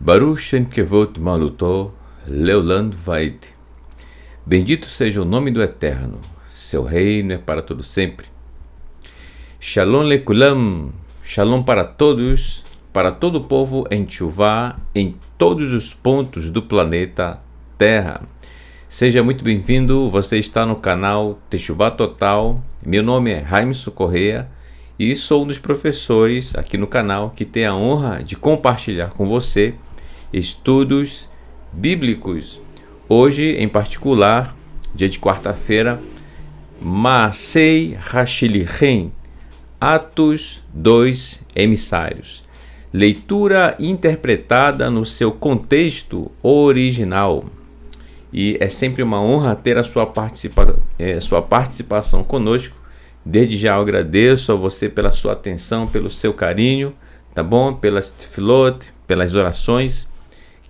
Baruch Shem Kevot Maluto Leoland Vaid. Bendito seja o nome do Eterno, seu reino é para todo sempre. Shalom Lekulam, Shalom para todos, para todo o povo em Teshuvá, em todos os pontos do planeta Terra. Seja muito bem-vindo, você está no canal Teshuvá Total. Meu nome é Raimson Correia e sou um dos professores aqui no canal que tem a honra de compartilhar com você estudos bíblicos. Hoje, em particular, dia de quarta-feira, Maasei Hashilihem, Atos dos Emissários. Leitura interpretada no seu contexto original. E é sempre uma honra ter a sua participação conosco. Desde já eu agradeço a você pela sua atenção, pelo seu carinho, tá bom? Pelas tefilot, pelas orações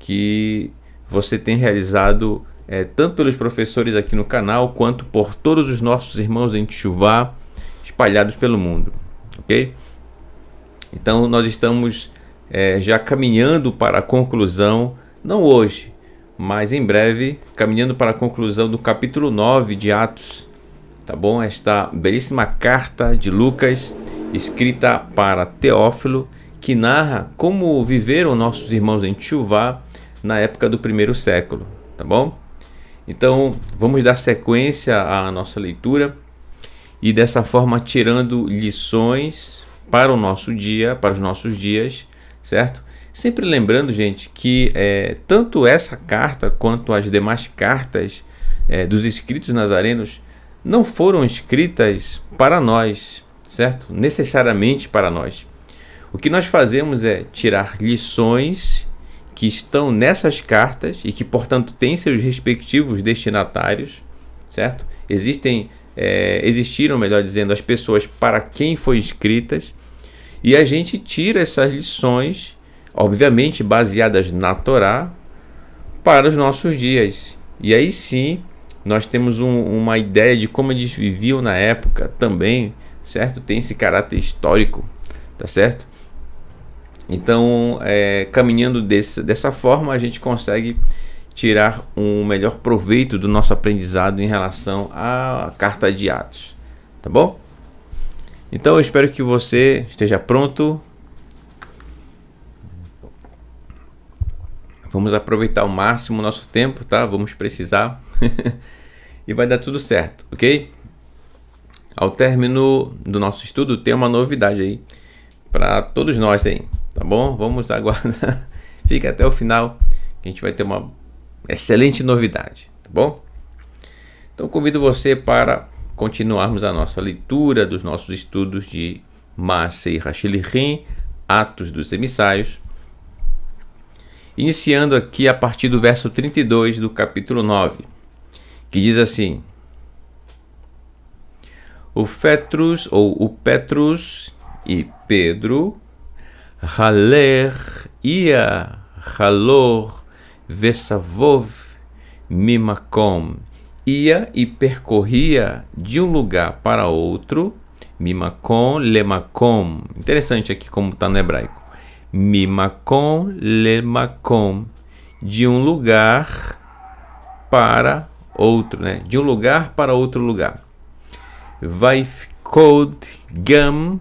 que você tem realizado tanto pelos professores aqui no canal, quanto por todos os nossos irmãos em Teshuvá espalhados pelo mundo, ok? Então nós estamos já caminhando para a conclusão, não hoje, mas em breve, caminhando para a conclusão do capítulo 9 de Atos, tá bom? Esta belíssima carta de Lucas, escrita para Teófilo, que narra como viveram nossos irmãos em Teshuvá na época do primeiro século, tá bom? Então, vamos dar sequência à nossa leitura e dessa forma tirando lições para o nosso dia, para os nossos dias, certo? Sempre lembrando, gente, que tanto essa carta quanto as demais cartas dos escritos nazarenos não foram escritas para nós, certo? Necessariamente para nós. O que nós fazemos é tirar lições que estão nessas cartas e que, portanto, têm seus respectivos destinatários, certo? Existiram, melhor dizendo, as pessoas para quem foi escritas, e a gente tira essas lições, obviamente baseadas na Torá, para os nossos dias. E aí sim, nós temos uma ideia de como eles viviam na época também, certo? Tem esse caráter histórico, tá certo? Então, caminhando dessa forma, a gente consegue tirar um melhor proveito do nosso aprendizado em relação à carta de Atos, tá bom? Então, eu espero que você esteja pronto. Vamos aproveitar ao máximo o nosso tempo, tá? Vamos precisar e vai dar tudo certo, ok? Ao término do nosso estudo, tem uma novidade aí para todos nós aí. Tá bom? Vamos aguardar. Fica até o final, que a gente vai ter uma excelente novidade, tá bom? Então convido você para continuarmos a nossa leitura dos nossos estudos de Maasei Hashilihem, Atos dos Emissários, iniciando aqui a partir do verso 32 do capítulo 9, que diz assim: o Petrus e Pedro Haler ia halor vesavov mimakom, ia e percorria de um lugar para outro, mimakom lemakom. Interessante aqui como está no hebraico, mimakom lemakom, de um lugar para outro, né? De um lugar para outro lugar. Vaifkod gam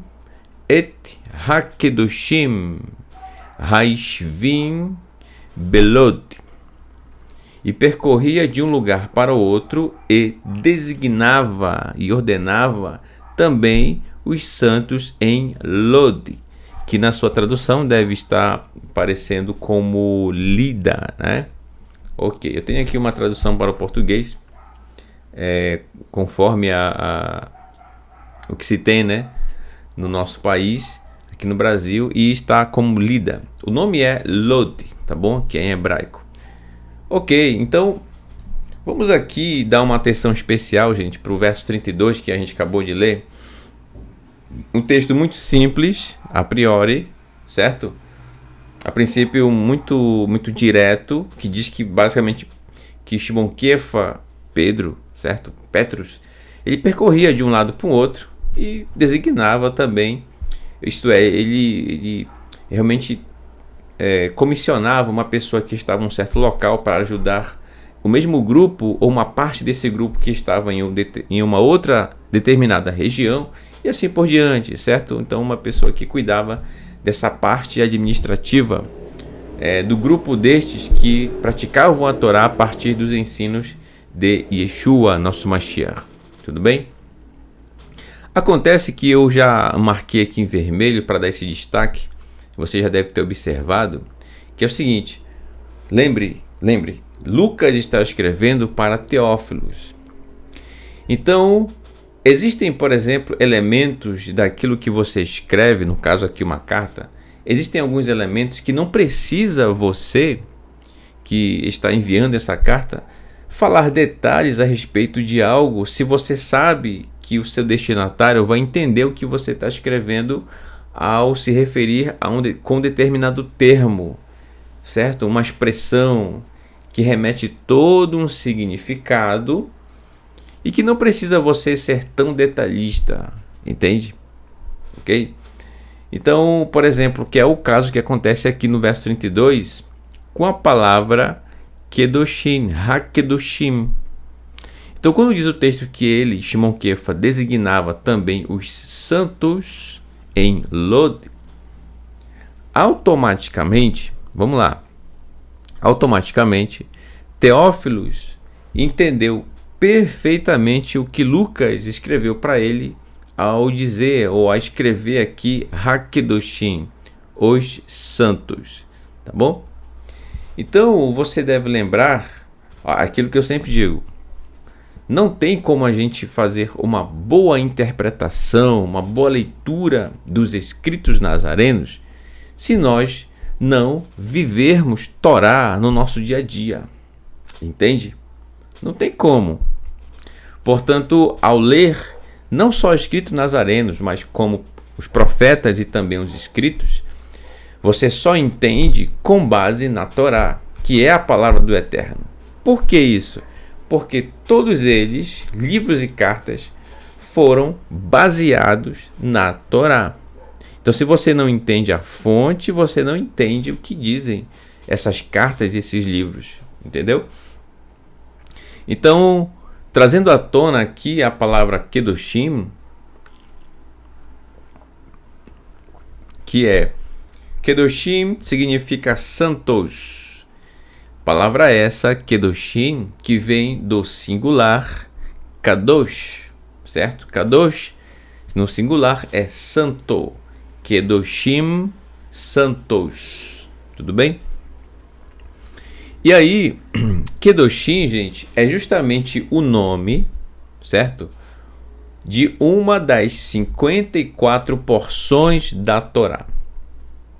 et hakedoshim haishvim belod, e percorria de um lugar para o outro e designava e ordenava também os santos em Lod, que na sua tradução deve estar parecendo como Lida, né? Ok, eu tenho aqui uma tradução para o português, conforme o que se tem, né, no nosso país, aqui no Brasil, e está como Lida. O nome é Lod, tá bom? Que é em hebraico. Ok, então vamos aqui dar uma atenção especial, gente, para o verso 32 que a gente acabou de ler. Um texto muito simples, a priori, certo? A princípio muito direto, que diz que basicamente que Shimon Kefa, Pedro, certo? Petrus, ele percorria de um lado para o outro e designava também, isto é, ele realmente comissionava uma pessoa que estava em um certo local para ajudar o mesmo grupo ou uma parte desse grupo que estava em uma outra determinada região e assim por diante, certo? Então uma pessoa que cuidava dessa parte administrativa do grupo destes que praticavam a Torá a partir dos ensinos de Yeshua, nosso Mashiach. Tudo bem? Acontece que eu já marquei aqui em vermelho para dar esse destaque, você já deve ter observado, que é o seguinte, lembre, Lucas está escrevendo para Teófilos. Então, existem, por exemplo, elementos daquilo que você escreve, no caso aqui uma carta, existem alguns elementos que não precisa você, que está enviando essa carta, falar detalhes a respeito de algo, se você sabe que o seu destinatário vai entender o que você está escrevendo ao se referir com determinado termo, certo? Uma expressão que remete todo um significado e que não precisa você ser tão detalhista, entende? Ok? Então, por exemplo, que é o caso que acontece aqui no verso 32, com a palavra Kedoshim, HaKedoshim. Então, quando diz o texto que ele, Shimon Kefa, designava também os santos em Lod, automaticamente, vamos lá, Teófilos entendeu perfeitamente o que Lucas escreveu para ele ao dizer, ou a escrever aqui, HaKedoshim, os santos, tá bom? Então, você deve lembrar aquilo que eu sempre digo, não tem como a gente fazer uma boa interpretação, uma boa leitura dos escritos nazarenos, se nós não vivermos Torá no nosso dia a dia, entende? Não tem como. Portanto, ao ler não só escritos nazarenos, mas como os profetas e também os escritos, você só entende com base na Torá, que é a palavra do Eterno. Por que isso? Porque todos eles, livros e cartas, foram baseados na Torá. Então, se você não entende a fonte, você não entende o que dizem essas cartas e esses livros, entendeu? Então, trazendo à tona aqui a palavra Kedoshim, que é Kedoshim significa santos. Palavra essa, Kedoshim, que vem do singular Kadosh, certo? Kadosh, no singular, é santo. Kedoshim, santos. Tudo bem? E aí, Kedoshim, gente, é justamente o nome, certo? De uma das 54 porções da Torá.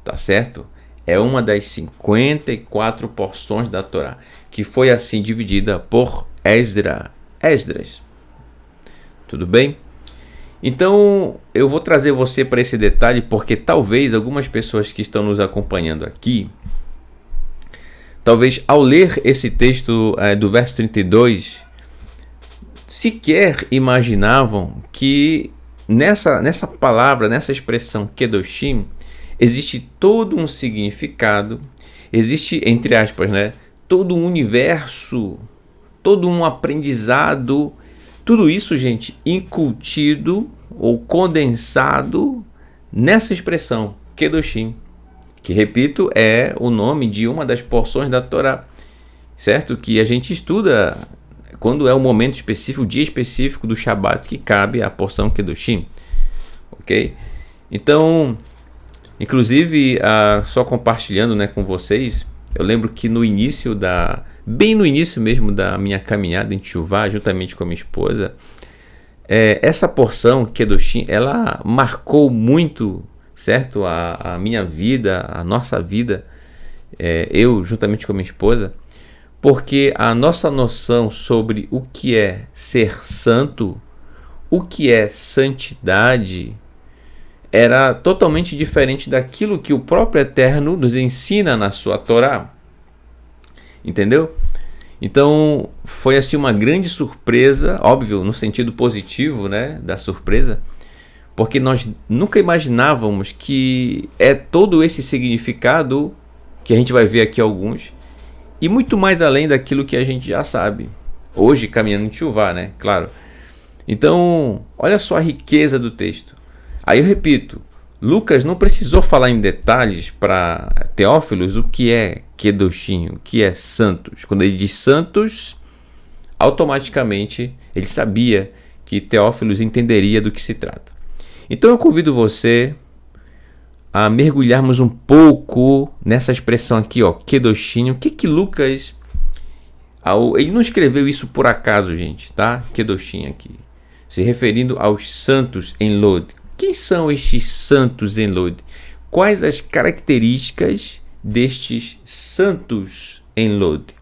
Tá certo? É uma das 54 porções da Torá, que foi assim dividida por Esdras. Tudo bem? Então, eu vou trazer você para esse detalhe, porque talvez algumas pessoas que estão nos acompanhando aqui, talvez ao ler esse texto do verso 32, sequer imaginavam que nessa palavra, nessa expressão Kedoshim, existe todo um significado, existe, entre aspas, né, todo um universo, todo um aprendizado, tudo isso, gente, incutido ou condensado nessa expressão, Kedoshim, que, repito, é o nome de uma das porções da Torá, certo? Que a gente estuda quando é o momento específico, o dia específico do Shabat que cabe a porção Kedoshim, ok? Então, inclusive, só compartilhando, né, com vocês, eu lembro que bem no início mesmo da minha caminhada em Teshuvá, juntamente com a minha esposa, essa porção Kedoshim, ela marcou muito, certo, a minha vida, a nossa vida, eu juntamente com a minha esposa, porque a nossa noção sobre o que é ser santo, o que é santidade, era totalmente diferente daquilo que o próprio Eterno nos ensina na sua Torá. Entendeu? Então foi assim uma grande surpresa, óbvio, no sentido positivo, né, da surpresa, porque nós nunca imaginávamos que é todo esse significado que a gente vai ver aqui alguns, e muito mais além daquilo que a gente já sabe. Hoje, caminhando em Tchuvá, né? Claro. Então, olha só a riqueza do texto. Aí eu repito, Lucas não precisou falar em detalhes para Teófilos o que é Kedoshim, o que é santos. Quando ele diz santos, automaticamente ele sabia que Teófilos entenderia do que se trata. Então eu convido você a mergulharmos um pouco nessa expressão aqui, ó, Kedoshim. O que Lucas... Ele não escreveu isso por acaso, gente, tá? Kedoshim aqui. Se referindo aos santos em Lod. Quem são estes santos em Lod? Quais as características destes santos em Lod?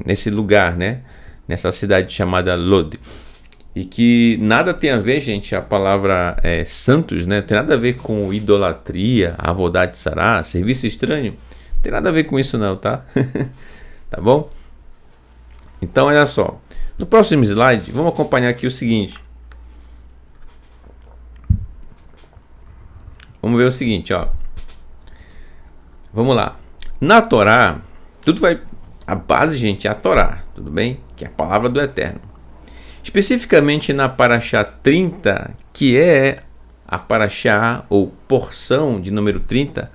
Nesse lugar, né? Nessa cidade chamada Lod. E que nada tem a ver, gente, a palavra santos, né? Não tem nada a ver com idolatria, avodat sará, serviço estranho. Não tem nada a ver com isso não, tá? Tá bom? Então, olha só. No próximo slide, vamos acompanhar aqui o seguinte. Vamos ver o seguinte, ó. Vamos lá. Na Torá, tudo vai... A base, gente, é a Torá, tudo bem? Que é a palavra do Eterno. Especificamente na Parashá 30, que é a Parashá, ou porção de número 30,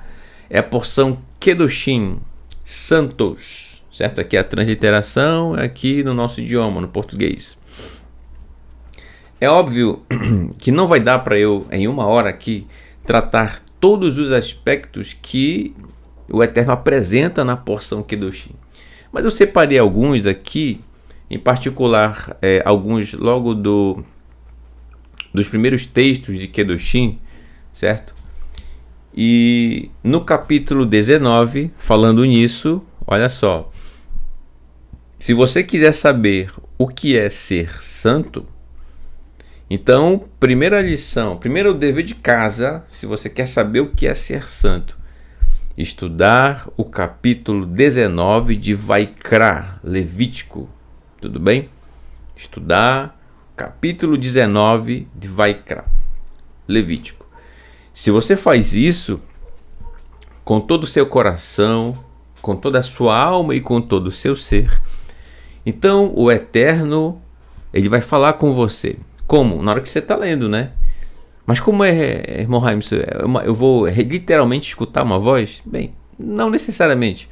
é a porção Kedoshim, santos, certo? Aqui é a transliteração, aqui no nosso idioma, no português. É óbvio que não vai dar para eu, em uma hora aqui, tratar todos os aspectos que o Eterno apresenta na porção Kedoshim. Mas eu separei alguns aqui, em particular, alguns logo dos primeiros textos de Kedoshim, certo? E no capítulo 19, falando nisso, olha só. Se você quiser saber o que é ser santo, então, primeira lição, primeiro dever de casa, se você quer saber o que é ser santo, estudar o capítulo 19 de Vaikra, Levítico, tudo bem? Estudar o capítulo 19 de Vaikra, Levítico. Se você faz isso com todo o seu coração, com toda a sua alma e com todo o seu ser, então o Eterno, ele vai falar com você. Como? Na hora que você está lendo, né? Mas como irmão Raimus, eu vou literalmente escutar uma voz? Bem, não necessariamente.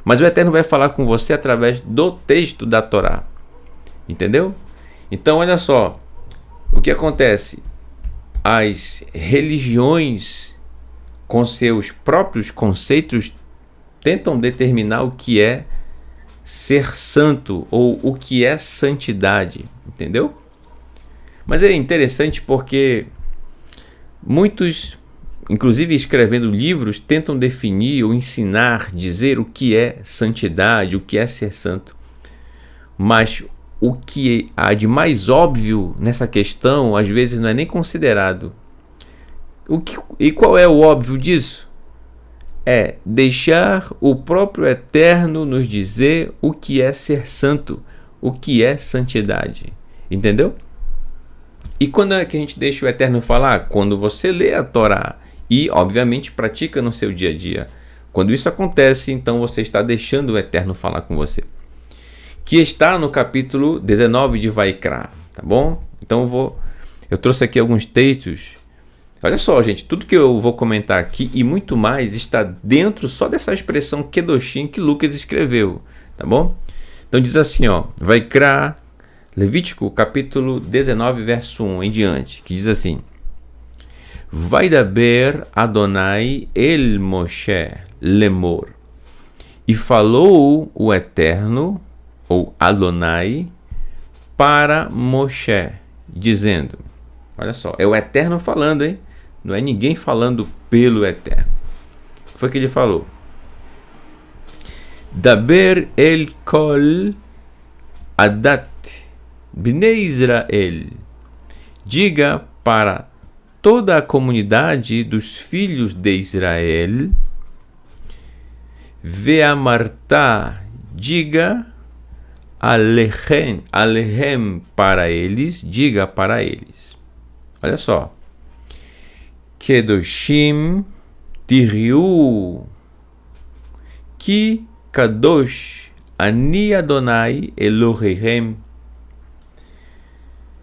Mas o Eterno vai falar com você através do texto da Torá. Entendeu? Então, olha só. O que acontece? As religiões, com seus próprios conceitos, tentam determinar o que é ser santo ou o que é santidade. Entendeu? Mas é interessante porque muitos, inclusive escrevendo livros, tentam definir ou ensinar, dizer o que é santidade, o que é ser santo. Mas o que há de mais óbvio nessa questão, às vezes não é nem considerado. E qual é o óbvio disso? É deixar o próprio Eterno nos dizer o que é ser santo, o que é santidade. Entendeu? E quando é que a gente deixa o Eterno falar? Quando você lê a Torá e, obviamente, pratica no seu dia a dia. Quando isso acontece, então você está deixando o Eterno falar com você. Que está no capítulo 19 de Vaikra, tá bom? Então eu trouxe aqui alguns textos. Olha só, gente, tudo que eu vou comentar aqui e muito mais está dentro só dessa expressão Kedoshim que Lucas escreveu, tá bom? Então diz assim, ó, Vaikra, Levítico, capítulo 19, verso 1 em diante, que diz assim: Vaidaber Adonai el Moshe lemor. E falou o Eterno, ou Adonai, para Moshe, dizendo... Olha só, é o Eterno falando, hein? Não é ninguém falando pelo Eterno. Foi o que ele falou. Daber el kol adat bnei Israel. Diga para toda a comunidade dos filhos de Israel. Ve'amarta, diga alehem para eles, diga para eles. Olha só. Kedoshim tiriu ki kadosh ani Adonai Elohim.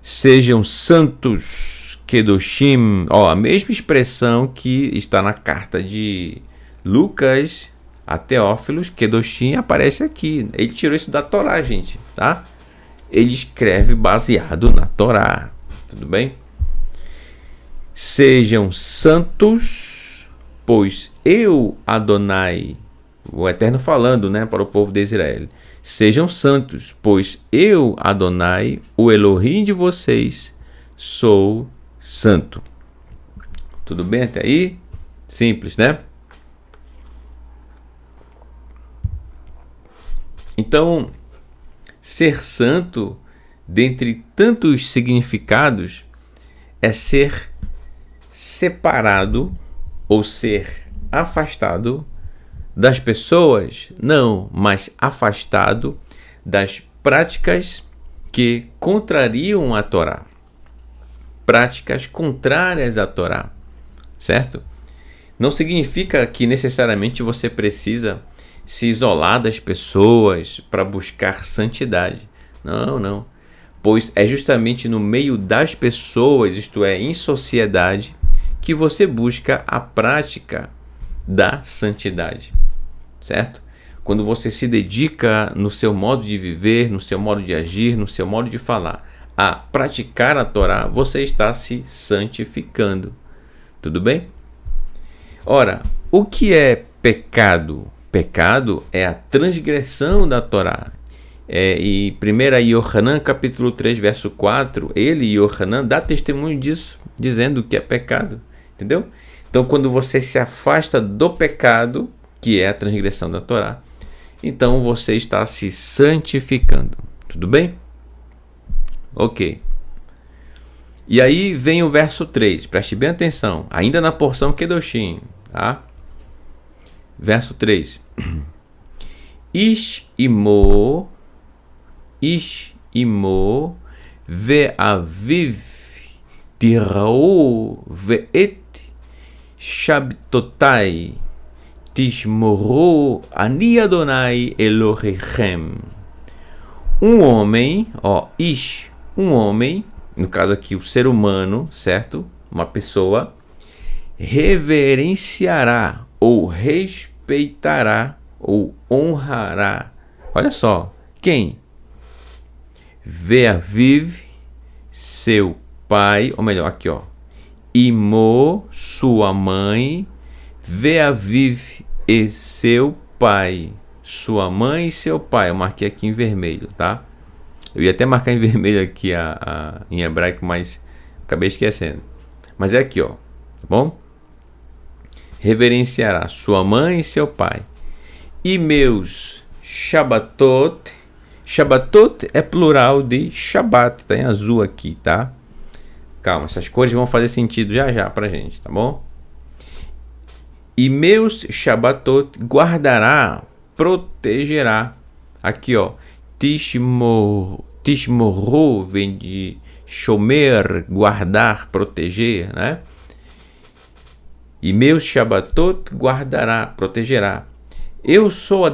Sejam santos, Kedoshim, a mesma expressão que está na carta de Lucas a Teófilos. Kedoshim aparece aqui. Ele tirou isso da Torá, gente, tá? Ele escreve baseado na Torá, tudo bem? Sejam santos, pois eu, Adonai, o Eterno falando, né, para o povo de Israel. Sejam santos, pois eu, Adonai, o Elohim de vocês, sou santo. Tudo bem até aí? Simples, né? Então, ser santo, dentre tantos significados, é ser separado ou ser afastado das pessoas, não, mas afastado das práticas que contrariam a Torá, práticas contrárias à Torá, certo? Não significa que necessariamente você precisa se isolar das pessoas para buscar santidade, não, pois é justamente no meio das pessoas, isto é, em sociedade, que você busca a prática da santidade. Certo? Quando você se dedica no seu modo de viver, no seu modo de agir, no seu modo de falar, a praticar a Torá, você está se santificando. Tudo bem? Ora, o que é pecado? Pecado é a transgressão da Torá. E 1 Yohanan, capítulo 3, verso 4, Yohanan, dá testemunho disso, dizendo que é pecado. Entendeu? Então, quando você se afasta do pecado, que é a transgressão da Torá, então você está se santificando. Tudo bem? Ok. E aí vem o verso 3, preste bem atenção, ainda na porção Kedoshim, tá? Verso 3. Ish imo ve'aviv tirau ve'et shabtotai Tishmoru ani Adonai Elohim. Um homem, um homem, no caso aqui o ser humano, certo? Uma pessoa, reverenciará ou respeitará ou honrará. Olha só, quem? Ve'aviv, seu pai, ou melhor, aqui Imo, sua mãe, Ve'aviv, e seu pai, sua mãe e seu pai. Eu marquei aqui em vermelho, tá? Eu ia até marcar em vermelho aqui em hebraico, mas acabei esquecendo. Mas é aqui, tá bom? Reverenciará sua mãe e seu pai. E meus Shabbatot. Shabbatot é plural de Shabbat, tá em azul aqui, tá? Calma, essas cores vão fazer sentido já pra gente, tá bom? E meus Shabbatot guardará, protegerá. Aqui, Tishmoru vem de shomer, guardar, proteger, né? E meus Shabbatot guardará, protegerá. Eu sou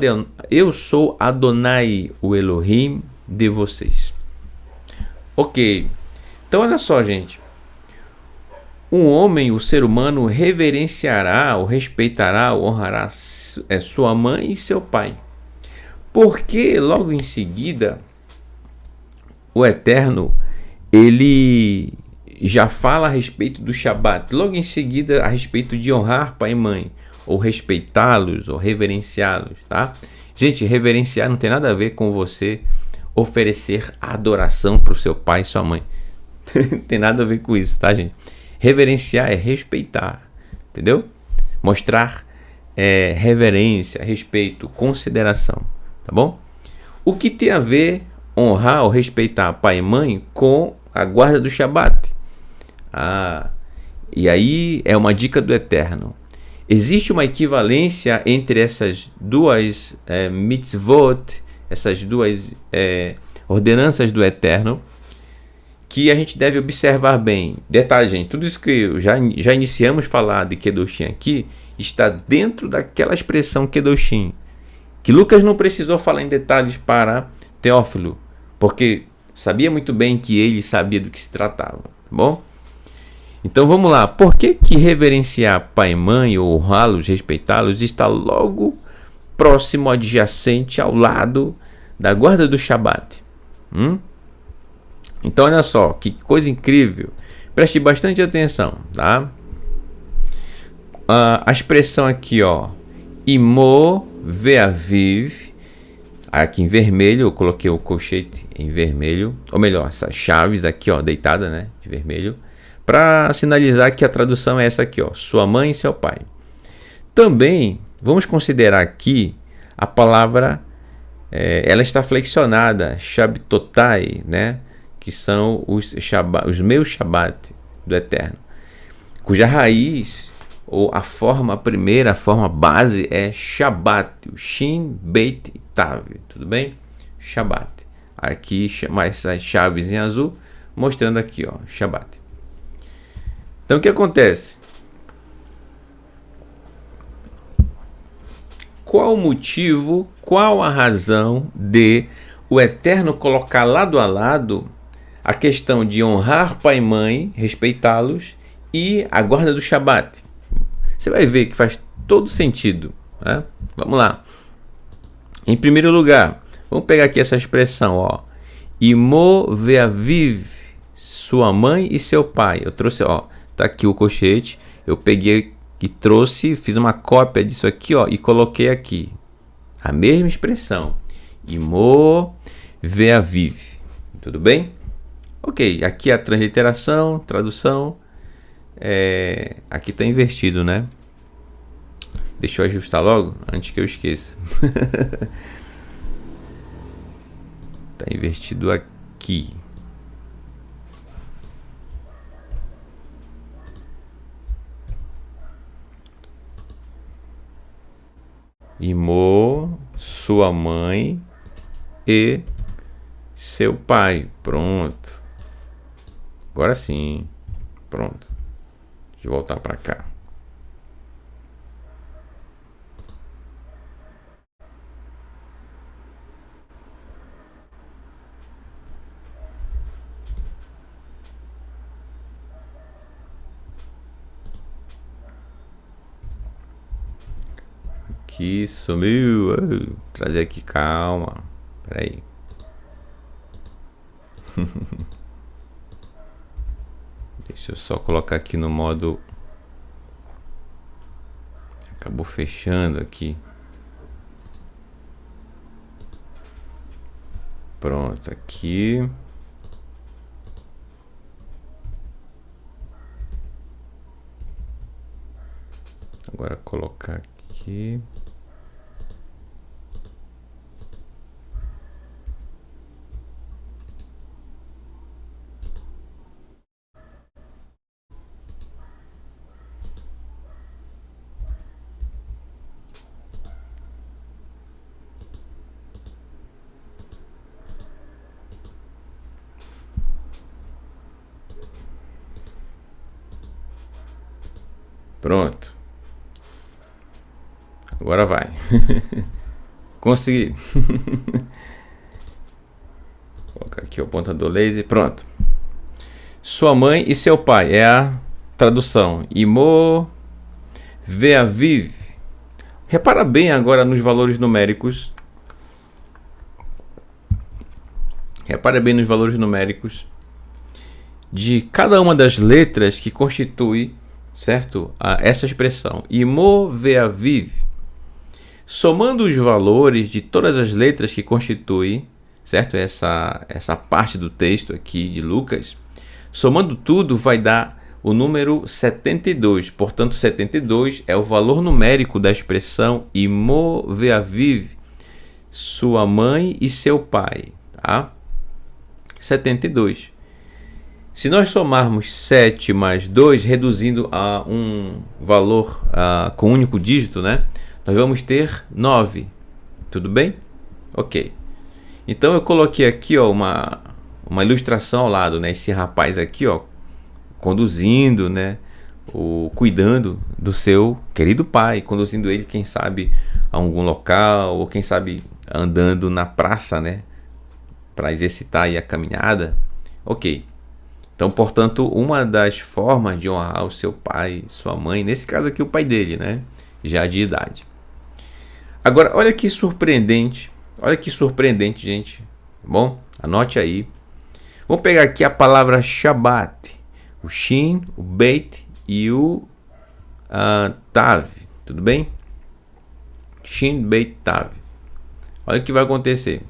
Adonai, o Elohim de vocês. Ok. Então, olha só, gente. Um homem, o ser humano, reverenciará, ou respeitará, ou honrará sua mãe e seu pai. Porque logo em seguida, o Eterno, ele já fala a respeito do Shabat. Logo em seguida, a respeito de honrar pai e mãe, ou respeitá-los, ou reverenciá-los, tá? Gente, reverenciar não tem nada a ver com você oferecer adoração para o seu pai e sua mãe. Não tem nada a ver com isso, tá, gente? Reverenciar é respeitar, entendeu? Mostrar reverência, respeito, consideração, tá bom? O que tem a ver honrar ou respeitar pai e mãe com a guarda do Shabat? E aí é uma dica do Eterno. Existe uma equivalência entre essas duas mitzvot, essas duas ordenanças do Eterno, que a gente deve observar bem. Detalhe, gente, tudo isso que já iniciamos a falar de Kedoshim aqui, está dentro daquela expressão Kedoshim, que Lucas não precisou falar em detalhes para Teófilo, porque sabia muito bem que ele sabia do que se tratava, tá bom? Então vamos lá, por que reverenciar pai e mãe, ou honrá-los, respeitá-los, está logo próximo, adjacente, ao lado da guarda do Shabat? Então olha só, que coisa incrível, preste bastante atenção, tá? A expressão aqui, ó, Imo ve'aviv, aqui em vermelho, eu coloquei o colchete em vermelho, ou melhor, essas chaves aqui, ó, deitada, né, de vermelho, para sinalizar que a tradução é essa aqui, ó, sua mãe e seu pai. Também vamos considerar aqui a palavra, ela está flexionada, Shabtotai, né, que são os meus Shabat do Eterno, cuja raiz, ou a primeira forma base é Shabat, o Shin Beit Tav, tudo bem? Shabat. Aqui mais as chaves em azul, mostrando aqui, ó, Shabat. Então o que acontece? Qual o motivo, qual a razão de o Eterno colocar lado a lado a questão de honrar pai e mãe, respeitá-los, e a guarda do Shabat? Você vai ver que faz todo sentido, né? Vamos lá. Em primeiro lugar, vamos pegar aqui essa expressão, ó, Imo ve'aviv, sua mãe e seu pai. Eu trouxe, ó, tá aqui o colchete, eu peguei e trouxe, fiz uma cópia disso aqui, ó, e coloquei aqui a mesma expressão, Imo ve'aviv, tudo bem? Ok, aqui a transliteração, tradução, aqui está invertido, né? Deixa eu ajustar logo, antes que eu esqueça. Está invertido aqui. Imo, sua mãe e seu pai. Pronto. Agora sim. Pronto. Deixa eu voltar para cá. Aqui sumiu. Vou trazer aqui, calma. Peraí. Deixa eu só colocar aqui no modo. Acabou fechando aqui. Pronto, aqui. Agora colocar aqui. Pronto. Agora vai. Consegui. Colocar aqui o apontador laser. Pronto. Sua mãe e seu pai. É a tradução. Imo ve'aviv. Repara bem agora nos valores numéricos. Repara bem nos valores numéricos de cada uma das letras que constitui, certo? Essa expressão. Imo ve'aviv. Somando os valores de todas as letras que constituem, certo? Essa parte do texto aqui de Lucas, somando tudo vai dar o número 72. Portanto, 72 é o valor numérico da expressão Imo ve'aviv, sua mãe e seu pai. Tá? 72. Se nós somarmos 7 mais 2, reduzindo a um valor com um único dígito, né? Nós vamos ter 9. Tudo bem? Ok. Então eu coloquei aqui, ó, uma ilustração ao lado, né? Esse rapaz aqui, ó, conduzindo, né? Cuidando do seu querido pai, conduzindo ele, quem sabe, a algum local, ou quem sabe andando na praça, né? Para exercitar aí a caminhada. Ok. Então, portanto, uma das formas de honrar o seu pai, sua mãe, nesse caso aqui o pai dele, né? Já de idade. Agora, olha que surpreendente, gente. Bom, anote aí. Vamos pegar aqui a palavra Shabbat, o Shin, o Beit e o Tav, tudo bem? Shin, Beit, Tav. Olha o que vai acontecer.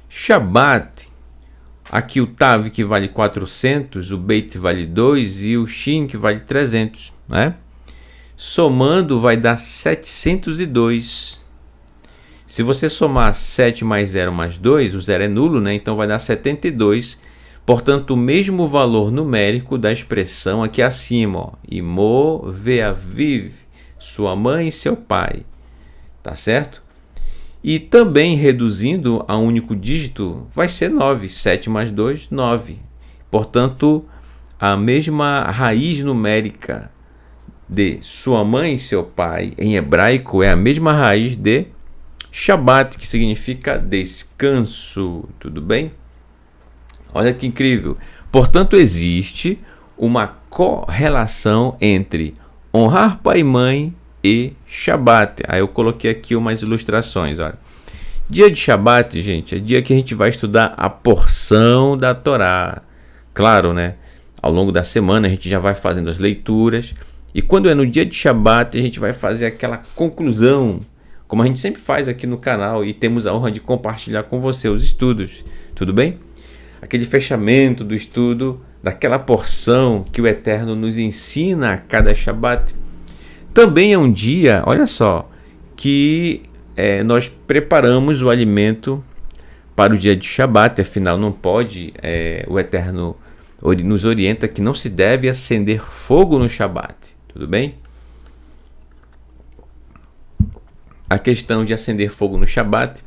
Shabbat, aqui o Tav que vale 400, o Beit vale 2 e o Shin que vale 300, né? Somando vai dar 702. Se você somar 7 mais 0 mais 2, o 0 é nulo, né? Então vai dar 72. Portanto, o mesmo valor numérico da expressão aqui acima, ó, Imo ve'aviv, sua mãe e seu pai. Tá certo? E também reduzindo a um único dígito, vai ser 9. 7 mais 2, 9. Portanto, a mesma raiz numérica de sua mãe e seu pai, em hebraico, é a mesma raiz de Shabbat, que significa descanso. Tudo bem? Olha que incrível. Portanto, existe uma correlação entre honrar pai e mãe e Shabbat. Aí eu coloquei aqui umas ilustrações. Olha. Dia de Shabbat, gente, é dia que a gente vai estudar a porção da Torá. Claro, né? Ao longo da semana a gente já vai fazendo as leituras. E quando é no dia de Shabbat, a gente vai fazer aquela conclusão, como a gente sempre faz aqui no canal, e temos a honra de compartilhar com você os estudos. Tudo bem? Aquele fechamento do estudo, daquela porção que o Eterno nos ensina a cada Shabbat. Também é um dia, olha só, que nós preparamos o alimento para o dia de Shabbat. Afinal, não pode, o Eterno nos orienta que não se deve acender fogo no Shabbat. Tudo bem? A questão de acender fogo no Shabbat,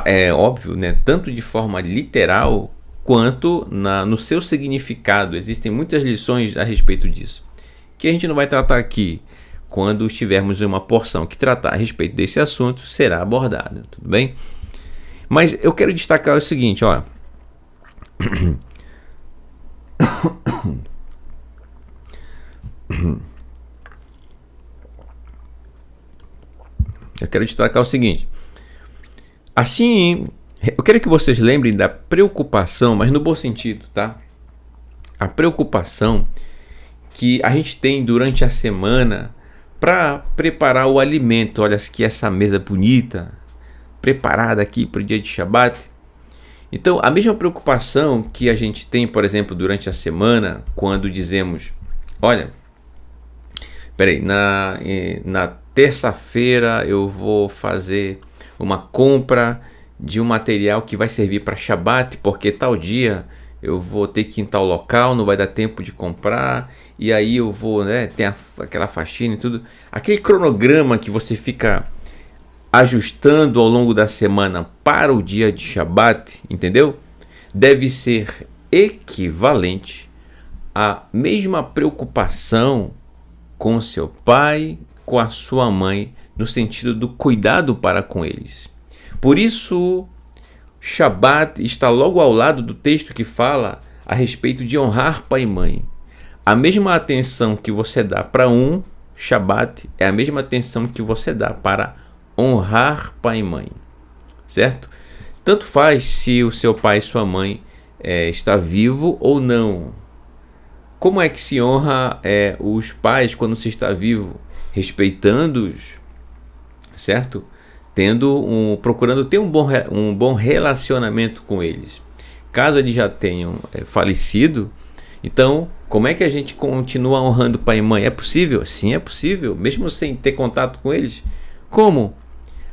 é óbvio, né? Tanto de forma literal quanto no seu significado. Existem muitas lições a respeito disso, que a gente não vai tratar aqui. Quando tivermos uma porção que tratar a respeito desse assunto, será abordado, tudo bem? Mas eu quero destacar o seguinte, ó. Eu quero destacar o seguinte. Assim, eu quero que vocês lembrem da preocupação, mas no bom sentido, tá? A preocupação que a gente tem durante a semana para preparar o alimento. Olha que essa mesa bonita, preparada aqui para o dia de Shabbat. Então, a mesma preocupação que a gente tem, por exemplo, durante a semana, quando dizemos, olha, peraí, na terça-feira eu vou fazer uma compra de um material que vai servir para Shabbat, porque tal dia eu vou ter que ir em tal local, não vai dar tempo de comprar, e aí eu vou, né, tem aquela faxina e tudo. Aquele cronograma que você fica ajustando ao longo da semana para o dia de Shabbat, entendeu? Deve ser equivalente à mesma preocupação com seu pai, com a sua mãe, no sentido do cuidado para com eles. Por isso, Shabbat está logo ao lado do texto que fala a respeito de honrar pai e mãe. A mesma atenção que você dá para um Shabbat é a mesma atenção que você dá para honrar pai e mãe, certo? Tanto faz se o seu pai e sua mãe está vivo ou não. Como é que se honra os pais quando se está vivo? Respeitando-os, certo? Procurando ter um bom relacionamento com eles. Caso eles já tenham falecido, Então, como é que a gente continua honrando pai e mãe? É possível? Sim, é possível, mesmo sem ter contato com eles. Como?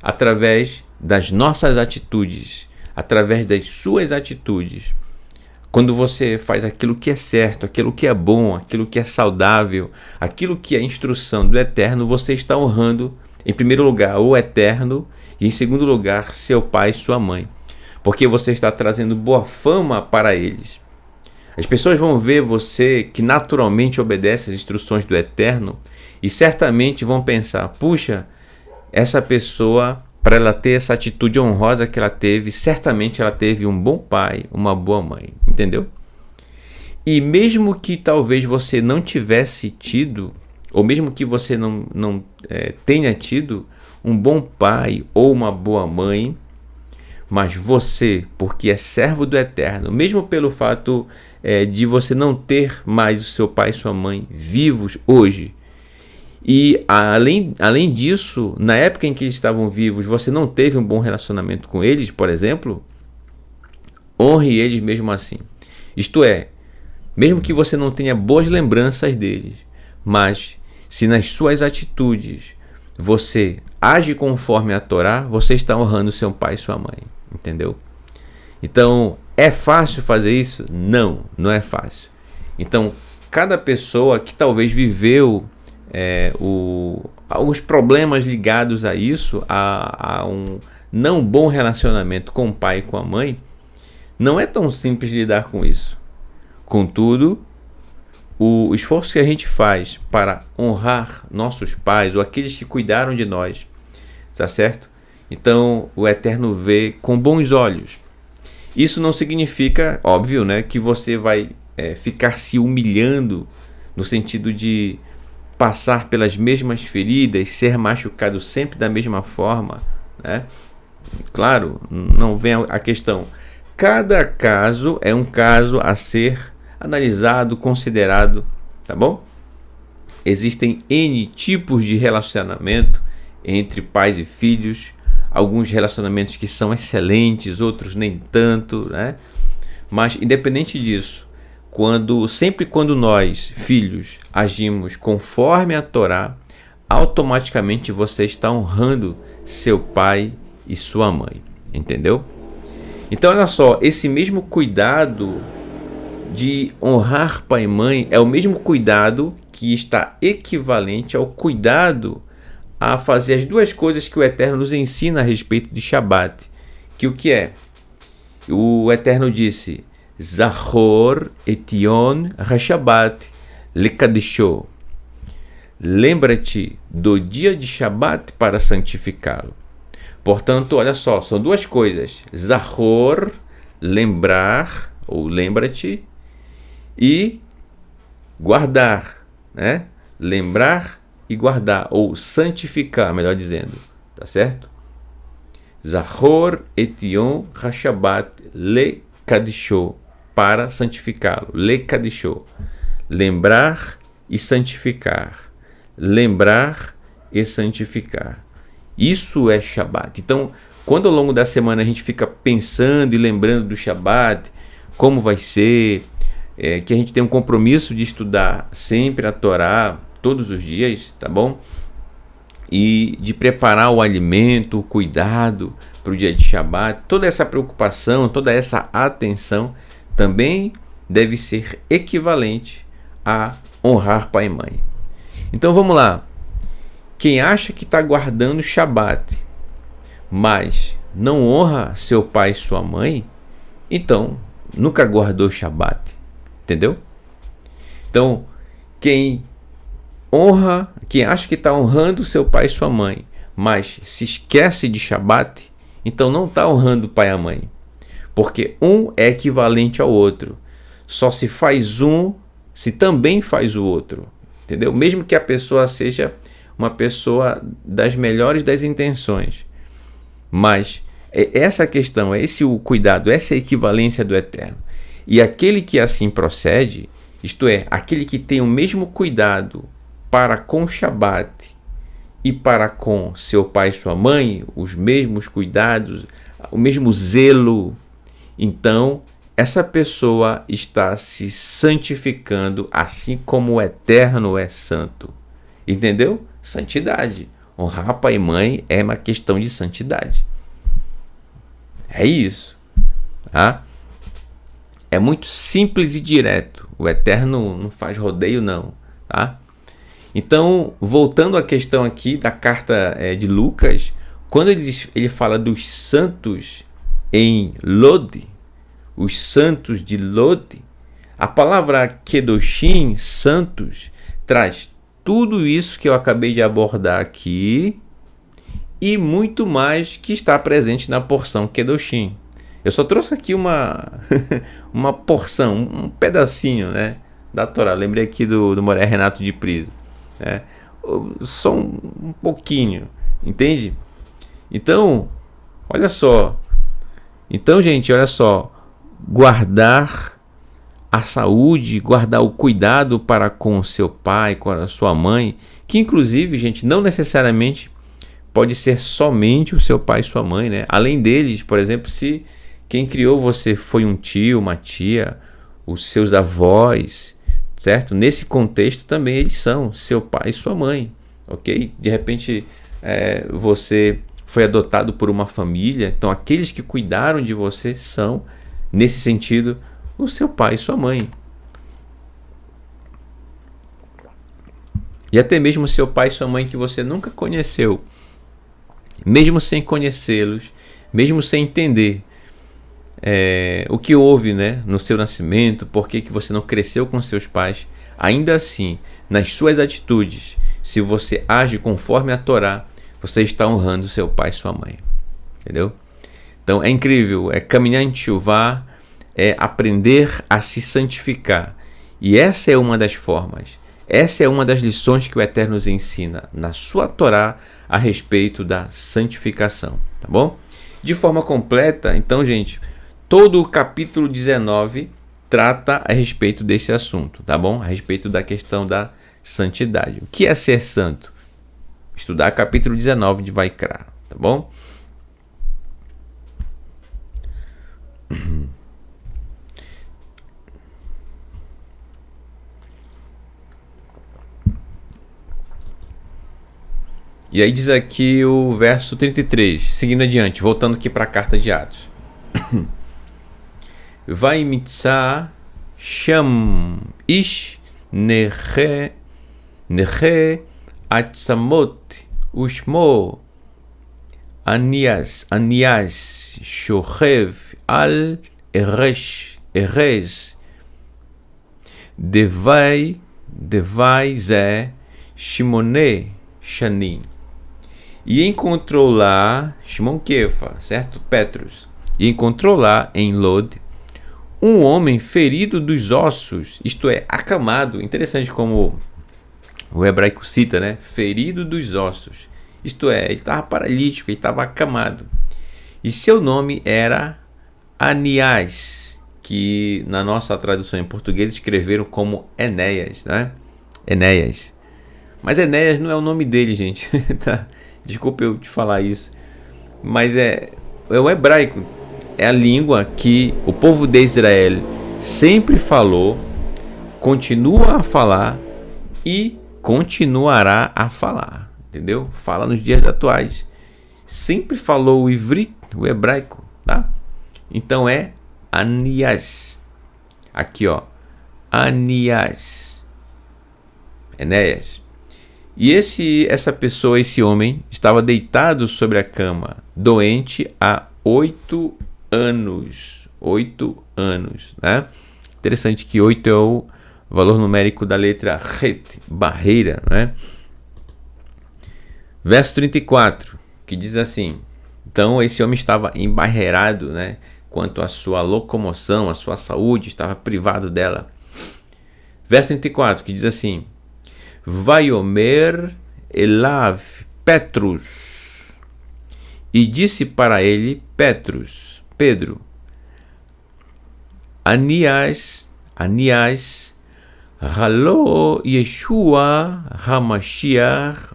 Através das nossas atitudes, através das suas atitudes. Quando você faz aquilo que é certo, aquilo que é bom, aquilo que é saudável, aquilo que é instrução do Eterno, você está honrando, em primeiro lugar, o Eterno e, em segundo lugar, seu pai e sua mãe. Porque você está trazendo boa fama para eles. As pessoas vão ver você que naturalmente obedece às instruções do Eterno e certamente vão pensar, puxa, essa pessoa, para ela ter essa atitude honrosa que ela teve, certamente ela teve um bom pai, uma boa mãe, entendeu? E mesmo que talvez você não tivesse tido, ou mesmo que você não tenha tido um bom pai ou uma boa mãe, mas você, porque é servo do Eterno, mesmo pelo fato de você não ter mais o seu pai e sua mãe vivos hoje, e além disso, na época em que eles estavam vivos, você não teve um bom relacionamento com eles, por exemplo, honre eles mesmo assim. Isto é, mesmo que você não tenha boas lembranças deles, mas se nas suas atitudes você age conforme a Torá, você está honrando seu pai e sua mãe, entendeu? Então, é fácil fazer isso? Não, não é fácil. Então, cada pessoa que talvez viveu alguns problemas ligados a isso, a um não bom relacionamento com o pai e com a mãe, não é tão simples lidar com isso. Contudo, o esforço que a gente faz para honrar nossos pais ou aqueles que cuidaram de nós, tá certo? Então, o Eterno vê com bons olhos. Isso não significa, óbvio, né, que você vai ficar se humilhando no sentido de passar pelas mesmas feridas, ser machucado sempre da mesma forma, né? Claro, não vem a questão. Cada caso é um caso a ser analisado, considerado, tá bom? Existem N tipos de relacionamento entre pais e filhos, alguns relacionamentos que são excelentes, outros nem tanto, né? Mas independente disso, sempre quando nós, filhos, agimos conforme a Torá, automaticamente você está honrando seu pai e sua mãe, entendeu? Então olha só, esse mesmo cuidado de honrar pai e mãe é o mesmo cuidado que está equivalente ao cuidado a fazer as duas coisas que o Eterno nos ensina a respeito de Shabat. Que o que é? O Eterno disse: Zachor etion ha-Shabat lekadisho. Lembra-te do dia de Shabat para santificá-lo. Portanto, olha só, são duas coisas. Zachor, lembrar, ou lembra-te, e guardar, né? Lembrar e guardar, ou santificar, melhor dizendo, tá certo? Zachor etion ha-Shabat lekadisho, para santificá-lo. Lekadisho, lembrar e santificar. Lembrar e santificar. Isso é Shabat. Então, quando ao longo da semana a gente fica pensando e lembrando do Shabat, como vai ser, que a gente tem um compromisso de estudar sempre a Torá, todos os dias, tá bom? E de preparar o alimento, o cuidado para o dia de Shabat, toda essa preocupação, toda essa atenção também deve ser equivalente a honrar pai e mãe. Então vamos lá. Quem acha que está guardando Shabat, mas não honra seu pai e sua mãe, então nunca guardou Shabat, entendeu? Então, quem acha que está honrando seu pai e sua mãe, mas se esquece de Shabat, então não está honrando o pai e a mãe. Porque um é equivalente ao outro. Só se faz um, se também faz o outro. Entendeu? Mesmo que a pessoa seja uma pessoa das melhores das intenções. Mas essa questão, esse o cuidado, essa é a equivalência do Eterno. E aquele que assim procede, isto é, aquele que tem o mesmo cuidado para com Shabat e para com seu pai e sua mãe, os mesmos cuidados, o mesmo zelo, então essa pessoa está se santificando assim como o Eterno é santo. Entendeu? Santidade. Honrar pai e mãe é uma questão de santidade. É isso. Tá? É muito simples e direto. O Eterno não faz rodeio, não. Tá? Então, voltando à questão aqui da carta de Lucas, quando ele fala dos santos em Lod, os santos de Lod, a palavra Kedoshim, santos, traz tudo isso que eu acabei de abordar aqui e muito mais que está presente na porção Kedoshim. Eu só trouxe aqui uma porção, um pedacinho, né, da Torá. Lembrei aqui do Moré Renato de Prisa. Né? Só um pouquinho, entende? Então, olha só. Então, gente, olha só. Guardar a saúde, guardar o cuidado para com o seu pai, com a sua mãe, que inclusive, gente, não necessariamente pode ser somente o seu pai e sua mãe, né? Além deles, por exemplo, se quem criou você foi um tio, uma tia, os seus avós, certo? Nesse contexto também eles são seu pai e sua mãe, ok? De repente você foi adotado por uma família, então aqueles que cuidaram de você são, nesse sentido, o seu pai e sua mãe. E até mesmo seu pai e sua mãe que você nunca conheceu, mesmo sem conhecê-los, mesmo sem entender o que houve, né, no seu nascimento, por que você não cresceu com seus pais, ainda assim, nas suas atitudes, se você age conforme a Torá, você está honrando seu pai e sua mãe. Entendeu? Então é incrível, é caminhar em Teshuvá, é aprender a se santificar. E essa é uma das formas, essa é uma das lições que o Eterno nos ensina na sua Torá a respeito da santificação, tá bom? De forma completa, então, gente, todo o capítulo 19 trata a respeito desse assunto, tá bom? A respeito da questão da santidade. O que é ser santo? Estudar capítulo 19 de Vaikra, tá bom? E aí diz aqui o verso 33, seguindo adiante, voltando aqui para a carta de Atos. Vai mitzah sham ish neche atzamot ushmo anias shochev al erez devai ze shimone shanim. E encontrou lá Shimon Kefa, certo? Petrus. E encontrou lá em Lod um homem ferido dos ossos, isto é, acamado. Interessante como o hebraico cita, né? Ferido dos ossos. Isto é, ele estava paralítico, ele estava acamado. E seu nome era Anias, que na nossa tradução em português escreveram como Enéas, né? Enéas. Mas Enéas não é o nome dele, gente. Tá? Desculpa eu te falar isso. Mas é o hebraico. É a língua que o povo de Israel sempre falou, continua a falar e continuará a falar. Entendeu? Fala nos dias atuais. Sempre falou o ivrit, o hebraico, tá? Então é Anias. Aqui, ó. Anias. Enéas. E essa pessoa, esse homem, estava deitado sobre a cama, doente há 8 anos. 8 anos, né? Interessante que 8 é o valor numérico da letra Het, barreira, né? Verso 34, que diz assim: então esse homem estava embarreirado, né? Quanto à sua locomoção, à sua saúde, estava privado dela. Verso 34, que diz assim: Vaiomer elav Petrus, e disse para ele Pedro, Anias, Halo Yeshua Hamashiach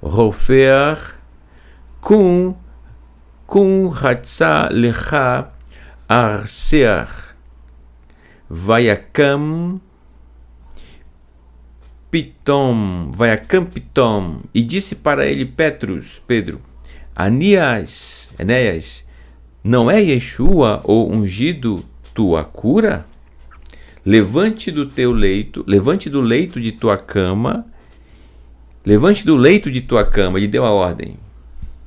Rofer Kun Hatza Lecha Arser, Vayakam Pitom, e disse para ele Pedro, Enéas, não é Yeshua o ungido tua cura? Levante do leito de tua cama, ele deu a ordem,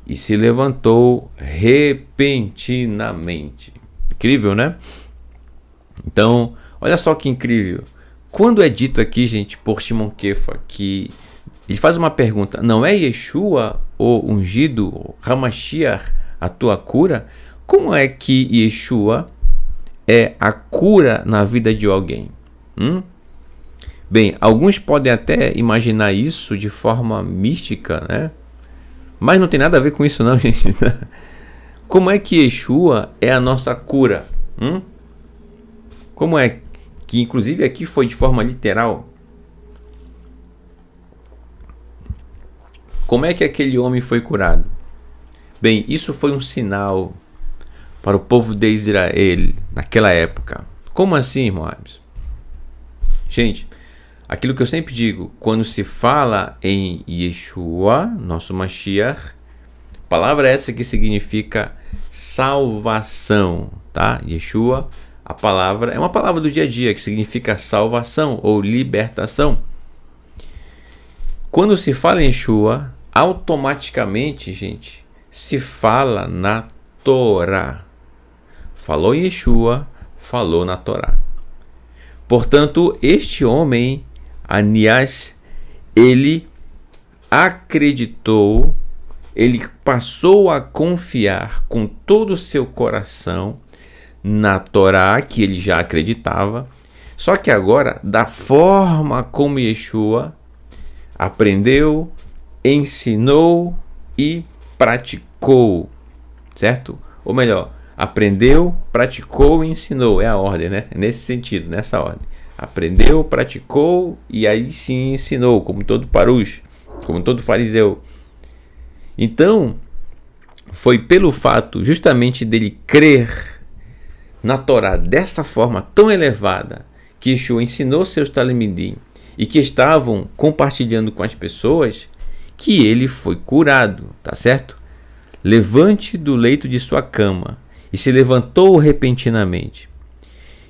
e se levantou repentinamente. Incrível, né? Então, olha só que incrível. Quando é dito aqui, gente, por Shimon Kefa, que ele faz uma pergunta, não é Yeshua o ungido, o Hamashiach, a tua cura? Como é que Yeshua é a cura na vida de alguém? Bem, alguns podem até imaginar isso de forma mística, né? Mas não tem nada a ver com isso não, gente. Como é que Yeshua é a nossa cura? Como é que, inclusive aqui foi de forma literal? Como é que aquele homem foi curado? Bem, isso foi um sinal para o povo de Israel naquela época. Como assim, irmãos? Gente, aquilo que eu sempre digo, quando se fala em Yeshua, nosso Mashiach, palavra essa que significa salvação, tá? Yeshua, a palavra é uma palavra do dia a dia que significa salvação ou libertação. Quando se fala em Yeshua, automaticamente, gente, se fala na Torá. Falou em Yeshua, falou na Torá. Portanto, este homem, Enéas, ele acreditou, ele passou a confiar com todo o seu coração na Torá, que ele já acreditava, só que agora, da forma como Yeshua aprendeu, ensinou e praticou, certo? Ou melhor, aprendeu, praticou e ensinou, é a ordem, né? Nesse sentido, nessa ordem. Aprendeu, praticou e aí sim ensinou, como todo parush, como todo fariseu. Então, foi pelo fato justamente dele crer na Torá dessa forma tão elevada, que Yeshua ensinou seus talmidim e que estavam compartilhando com as pessoas, que ele foi curado, tá certo? Levante do leito de sua cama, e se levantou repentinamente.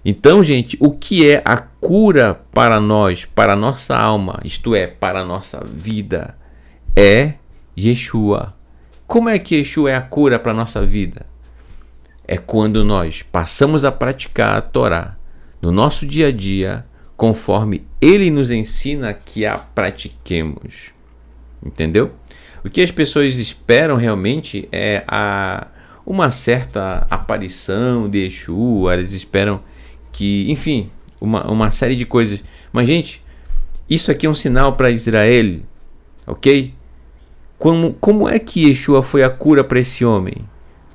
Então, gente, o que é a cura para nós, para a nossa alma, isto é, para a nossa vida, é Yeshua. Como é que Yeshua é a cura para a nossa vida? É quando nós passamos a praticar a Torá no nosso dia a dia, conforme ele nos ensina que a pratiquemos. Entendeu? O que as pessoas esperam realmente é uma certa aparição de Yeshua, eles esperam que, enfim, uma série de coisas. Mas, gente, isso aqui é um sinal para Israel, ok? Como é que Yeshua foi a cura para esse homem?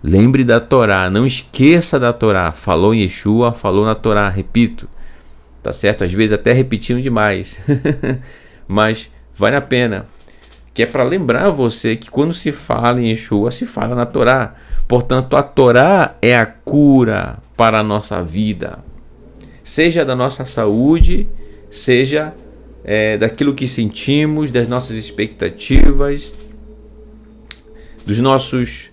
Lembre da Torá, não esqueça da Torá. Falou em Yeshua, falou na Torá, repito. Tá certo? Às vezes até repetindo demais. Mas vale a pena. Que é para lembrar você que quando se fala em Yeshua, se fala na Torá. Portanto, a Torá é a cura para a nossa vida. Seja da nossa saúde, seja daquilo que sentimos, das nossas expectativas, dos nossos...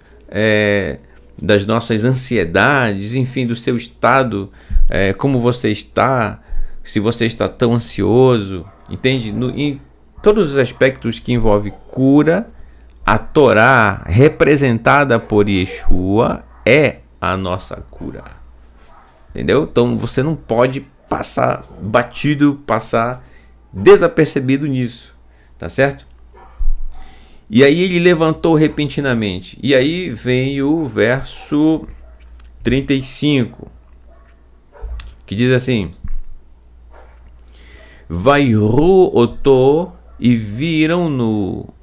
das nossas ansiedades, enfim, do seu estado, como você está, se você está tão ansioso, entende? Em todos os aspectos que envolvem cura, a Torá, representada por Yeshua, é a nossa cura. Entendeu? Então você não pode passar batido, passar desapercebido nisso, tá certo? E aí ele levantou repentinamente. E aí vem o verso 35, que diz assim: Vairu oto, e viram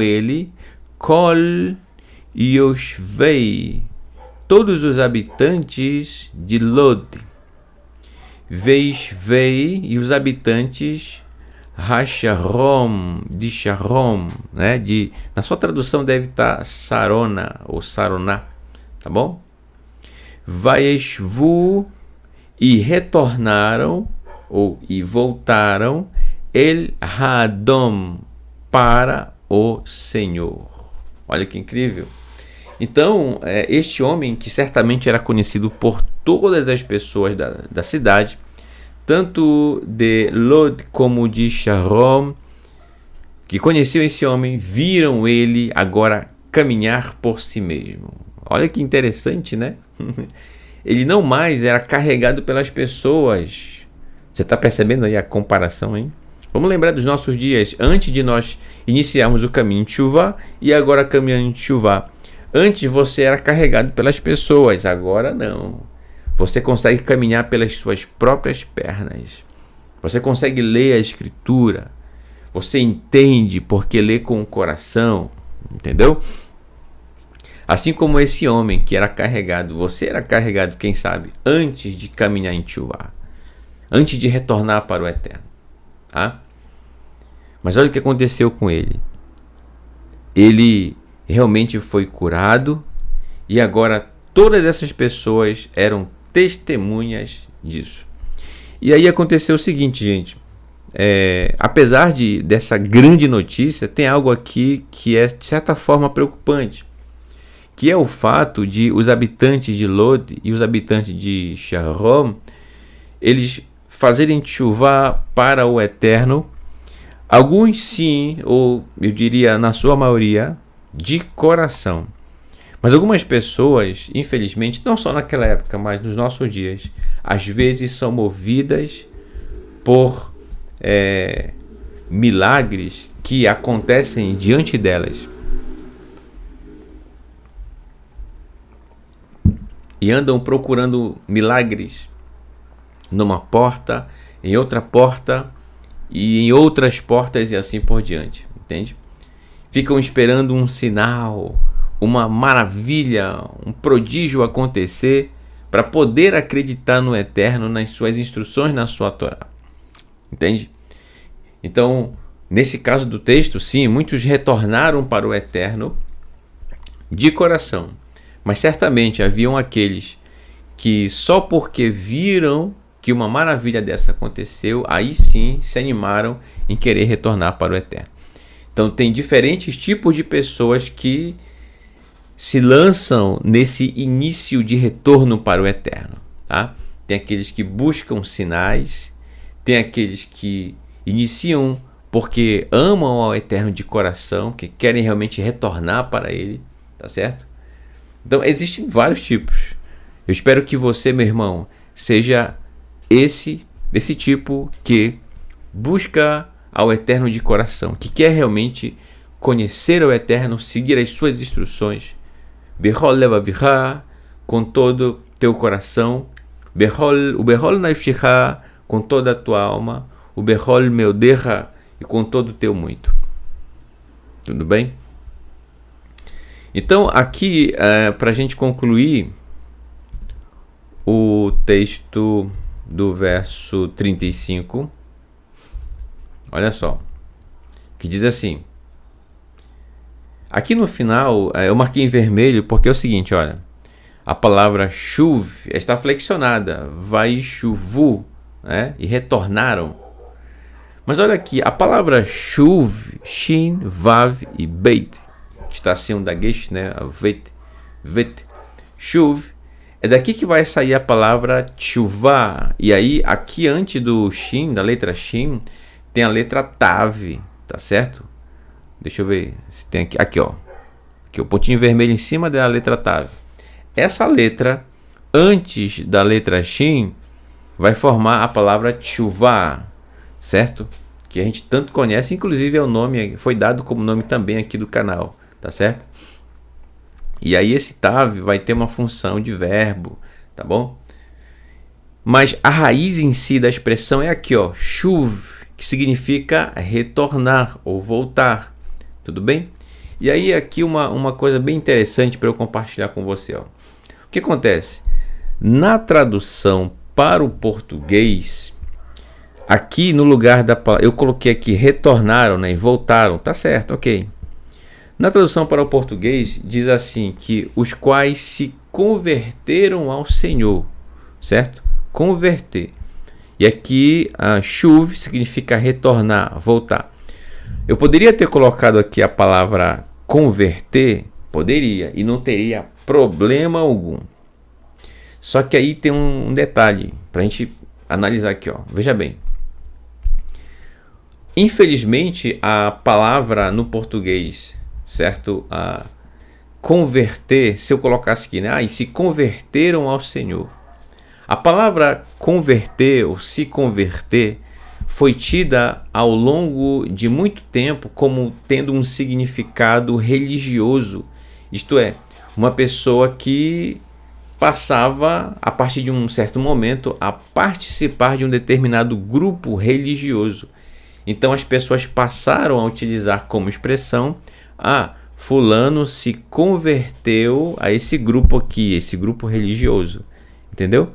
ele, kol yoshvei, todos os habitantes de Lod, veishvei, e os habitantes Hasharom, de Sharom, né? Na sua tradução deve estar Sarona ou Saroná, tá bom? Vayeshvu, e retornaram, e voltaram, El Hadom, para o Senhor. Olha que incrível. Então, este homem, que certamente era conhecido por todas as pessoas da cidade, tanto de Lod como de Sharon, que conheciam esse homem, viram ele agora caminhar por si mesmo. Olha que interessante, né? Ele não mais era carregado pelas pessoas. Você está percebendo aí a comparação, hein? Vamos lembrar dos nossos dias, antes de nós iniciarmos o caminho de chuva e agora caminhando de chuva. Antes você era carregado pelas pessoas, agora não. Você consegue caminhar pelas suas próprias pernas. Você consegue ler a Escritura. Você entende porque lê com o coração, entendeu? Assim como esse homem que era carregado, você era carregado, quem sabe, antes de caminhar em chuva, antes de retornar para o Eterno. Tá? Mas olha o que aconteceu com ele. Ele realmente foi curado e agora todas essas pessoas eram testemunhas disso. E aí aconteceu o seguinte, gente. Apesar dessa grande notícia, tem algo aqui que é de certa forma preocupante, que é o fato de os habitantes de Lod e os habitantes de Sharon, eles fazerem chuva para o Eterno, alguns sim, ou eu diria na sua maioria, de coração. Mas algumas pessoas, infelizmente, não só naquela época, mas nos nossos dias, às vezes são movidas por milagres que acontecem diante delas. E andam procurando milagres numa porta, em outra porta e em outras portas e assim por diante, entende? Ficam esperando um sinal, uma maravilha, um prodígio acontecer para poder acreditar no Eterno, nas suas instruções, na sua Torá, entende? Então, nesse caso do texto, sim, muitos retornaram para o Eterno de coração. Mas certamente haviam aqueles que só porque viram que uma maravilha dessa aconteceu, aí sim se animaram em querer retornar para o Eterno. Então tem diferentes tipos de pessoas que se lançam nesse início de retorno para o Eterno. Tá? Tem aqueles que buscam sinais, tem aqueles que iniciam porque amam ao Eterno de coração, que querem realmente retornar para Ele, tá certo? Então, existem vários tipos. Eu espero que você, meu irmão, seja desse tipo que busca ao Eterno de coração, que quer realmente conhecer o Eterno, seguir as suas instruções. Behol levavicha, com todo teu coração. O Behol naifshicha, com toda a tua alma. O Behol meudecha, e com todo o teu muito. Tudo bem? Então, aqui, para a gente concluir o texto do verso 35, olha só, que diz assim, aqui no final, eu marquei em vermelho porque é o seguinte, olha, a palavra shuv está flexionada, vai chuvu, né, e retornaram. Mas olha aqui, a palavra shuv, shin, vav e beit, que está acima da gesh, né? Vet, shuv, é daqui que vai sair a palavra tchuvá. E aí, aqui antes do shin, da letra shin, tem a letra tav, tá certo? Deixa eu ver se tem aqui, ó. Aqui o pontinho vermelho em cima da letra tav. Essa letra, antes da letra shin, vai formar a palavra tchuvá, certo? Que a gente tanto conhece, inclusive é o nome, foi dado como nome também aqui do canal. Tá certo? E aí esse tav vai ter uma função de verbo, tá bom? Mas a raiz em si da expressão é aqui, ó, shuv, que significa retornar ou voltar, tudo bem? E aí aqui uma coisa bem interessante para eu compartilhar com você, ó. O que acontece? Na tradução para o português, aqui no lugar da palavra, eu coloquei aqui retornaram, né, e voltaram, tá certo, ok. Na tradução para o português, diz assim, que os quais se converteram ao Senhor, certo? Converter. E aqui, shuv significa retornar, voltar. Eu poderia ter colocado aqui a palavra converter, poderia, e não teria problema algum. Só que aí tem um detalhe para a gente analisar aqui, ó. Veja bem. Infelizmente, a palavra no português, certo? Converter, se eu colocasse aqui, né? E se converteram ao Senhor. A palavra converter ou se converter foi tida ao longo de muito tempo como tendo um significado religioso. Isto é, uma pessoa que passava, a partir de um certo momento, a participar de um determinado grupo religioso. Então as pessoas passaram a utilizar como expressão: fulano se converteu a esse grupo aqui, esse grupo religioso. Entendeu?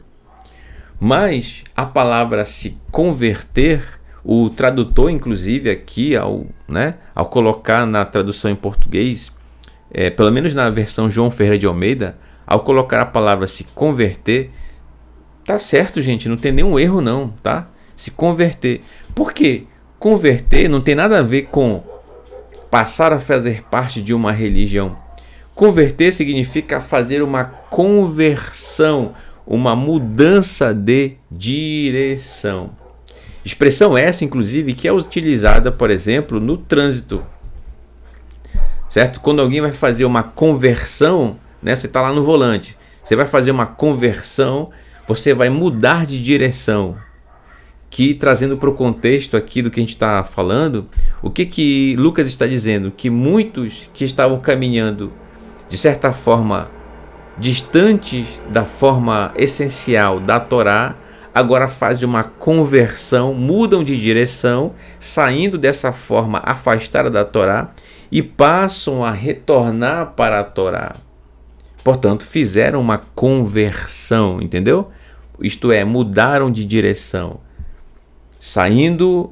Mas a palavra se converter, o tradutor, inclusive, aqui, ao colocar na tradução em português, pelo menos na versão João Ferreira de Almeida, ao colocar a palavra se converter, tá certo, gente, não tem nenhum erro não, tá? Se converter. Por quê? Converter não tem nada a ver com passar a fazer parte de uma religião. Converter significa fazer uma conversão, uma mudança de direção. Expressão essa, inclusive, que é utilizada, por exemplo, no trânsito. Certo? Quando alguém vai fazer uma conversão, né, você está lá no volante, você vai fazer uma conversão, você vai mudar de direção. Que, trazendo para o contexto aqui do que a gente está falando, o que Lucas está dizendo? Que muitos que estavam caminhando, de certa forma, distantes da forma essencial da Torá, agora fazem uma conversão, mudam de direção, saindo dessa forma afastada da Torá e passam a retornar para a Torá. Portanto, fizeram uma conversão, entendeu? Isto é, mudaram de direção, saindo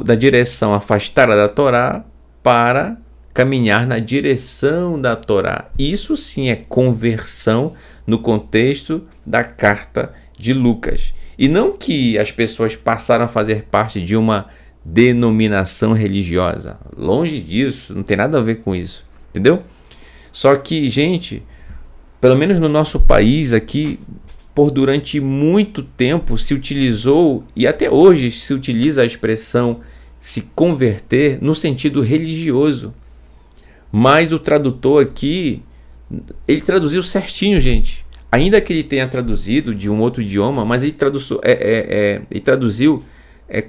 da direção afastada da Torá para caminhar na direção da Torá. Isso sim é conversão no contexto da carta de Lucas. E não que as pessoas passaram a fazer parte de uma denominação religiosa. Longe disso, não tem nada a ver com isso. Entendeu? Só que, gente, pelo menos no nosso país aqui, durante muito tempo se utilizou, e até hoje se utiliza a expressão se converter no sentido religioso. Mas o tradutor aqui, ele traduziu certinho, gente. Ainda que ele tenha traduzido de um outro idioma, mas ele traduziu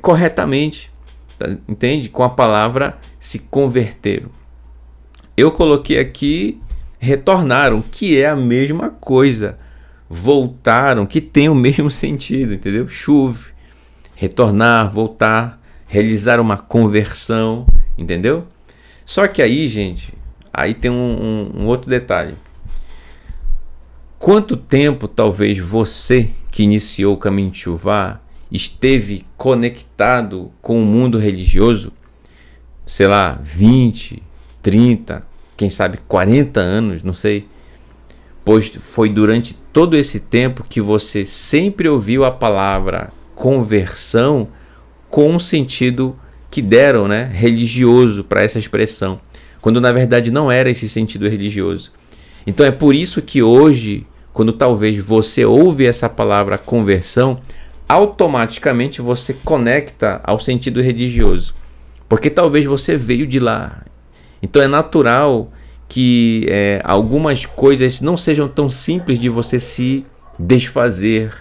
corretamente, tá? Entende? Com a palavra se converteram. Eu coloquei aqui retornaram, que é a mesma coisa. Voltaram, que tem o mesmo sentido, entendeu? Chuve, retornar, voltar, realizar uma conversão, entendeu? Só que aí, gente, aí tem um outro detalhe. Quanto tempo talvez você que iniciou o caminho de Teshuvá esteve conectado com o mundo religioso? Sei lá, 20, 30, quem sabe 40 anos, não sei. Pois foi durante todo esse tempo que você sempre ouviu a palavra conversão com um sentido que deram, né, religioso para essa expressão, quando na verdade não era esse sentido religioso. Então é por isso que hoje, quando talvez você ouve essa palavra conversão, automaticamente você conecta ao sentido religioso, porque talvez você veio de lá. Então é natural que algumas coisas não sejam tão simples de você se desfazer.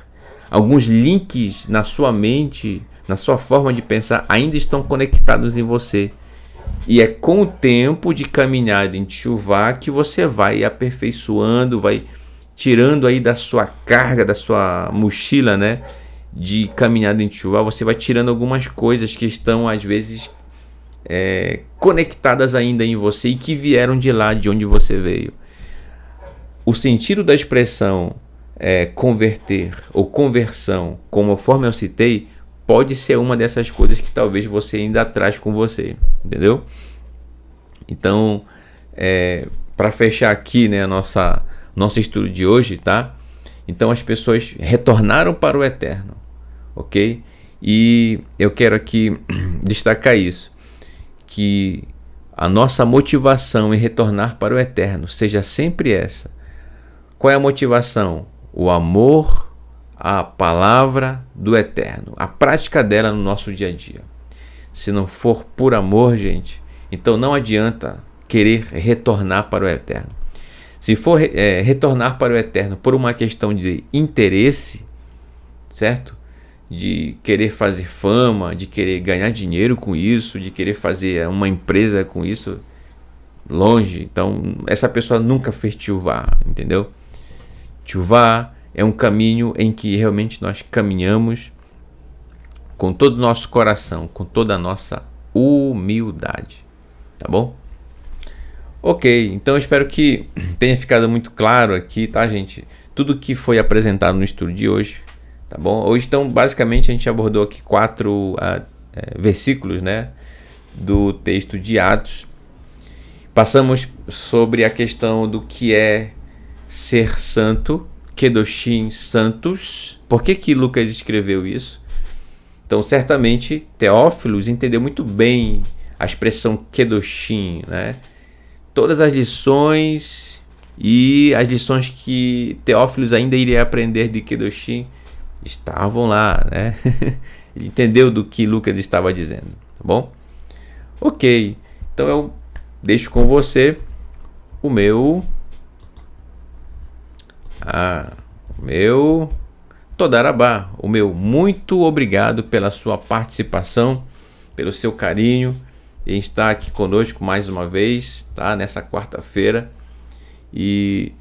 Alguns links na sua mente, na sua forma de pensar, ainda estão conectados em você. E é com o tempo de caminhada em Teshuvá que você vai aperfeiçoando, vai tirando aí da sua carga, da sua mochila, né, de caminhada em Teshuvá, você vai tirando algumas coisas que estão às vezes conectadas ainda em você e que vieram de lá, de onde você veio. O sentido da expressão converter ou conversão, conforme eu citei, pode ser uma dessas coisas que talvez você ainda traz com você, entendeu? Então, para fechar aqui, né, nosso estudo de hoje, tá? Então as pessoas retornaram para o eterno, ok? E eu quero aqui destacar isso, que a nossa motivação em retornar para o eterno seja sempre essa. Qual é a motivação? O amor à palavra do eterno, a prática dela no nosso dia a dia. Se não for por amor, gente, então não adianta querer retornar para o eterno. Se for retornar para o eterno por uma questão de interesse, certo? De querer fazer fama, de querer ganhar dinheiro com isso, de querer fazer uma empresa com isso, longe. Então, essa pessoa nunca fez tchuvá, entendeu? Tchuvá é um caminho em que realmente nós caminhamos com todo o nosso coração, com toda a nossa humildade, tá bom? Ok, então eu espero que tenha ficado muito claro aqui, tá, gente? Tudo que foi apresentado no estudo de hoje, tá bom? Hoje, então, basicamente, a gente abordou aqui 4 versículos, né, do texto de Atos. Passamos sobre a questão do que é ser santo, Kedoshim, santos. Por que Lucas escreveu isso? Então, certamente, Teófilos entendeu muito bem a expressão Kedoshim, né? Todas as lições e as lições que Teófilos ainda iria aprender de Kedoshim estavam lá, né? Ele entendeu do que Lucas estava dizendo, tá bom? Ok, então eu deixo com você o meu Todarabá, o meu muito obrigado pela sua participação, pelo seu carinho em estar aqui conosco mais uma vez, tá? Nessa quarta-feira, e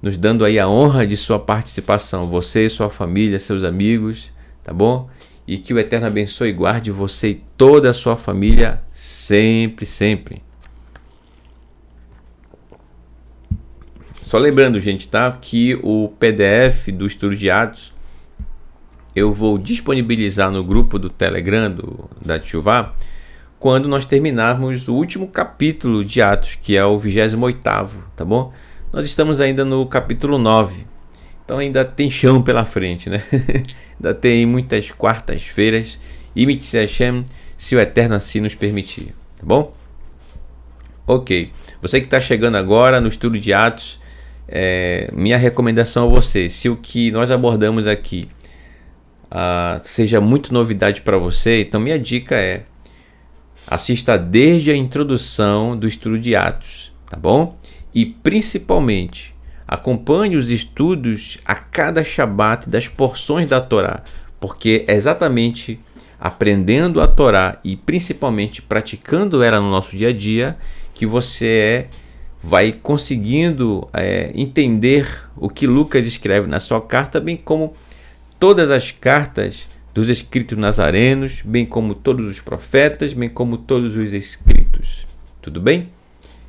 nos dando aí a honra de sua participação, você, sua família, seus amigos, tá bom? E que o Eterno abençoe e guarde você e toda a sua família sempre, sempre. Só lembrando, gente, tá? Que o PDF do estudo de Atos eu vou disponibilizar no grupo do Telegram da Tchuvá quando nós terminarmos o último capítulo de Atos, que é o 28º, tá bom? Nós estamos ainda no capítulo 9, então ainda tem chão pela frente, né? Ainda tem muitas quartas-feiras, e Mitzvah Hashem, se o Eterno assim nos permitir, tá bom? Ok, você que está chegando agora no estudo de Atos, minha recomendação a você, se o que nós abordamos aqui seja muito novidade para você, então minha dica é: assista desde a introdução do estudo de Atos, tá bom? E principalmente, acompanhe os estudos a cada Shabat das porções da Torá, porque é exatamente aprendendo a Torá e principalmente praticando ela no nosso dia a dia que você vai conseguindo entender o que Lucas escreve na sua carta, bem como todas as cartas dos escritos nazarenos, bem como todos os profetas, bem como todos os escritos. Tudo bem?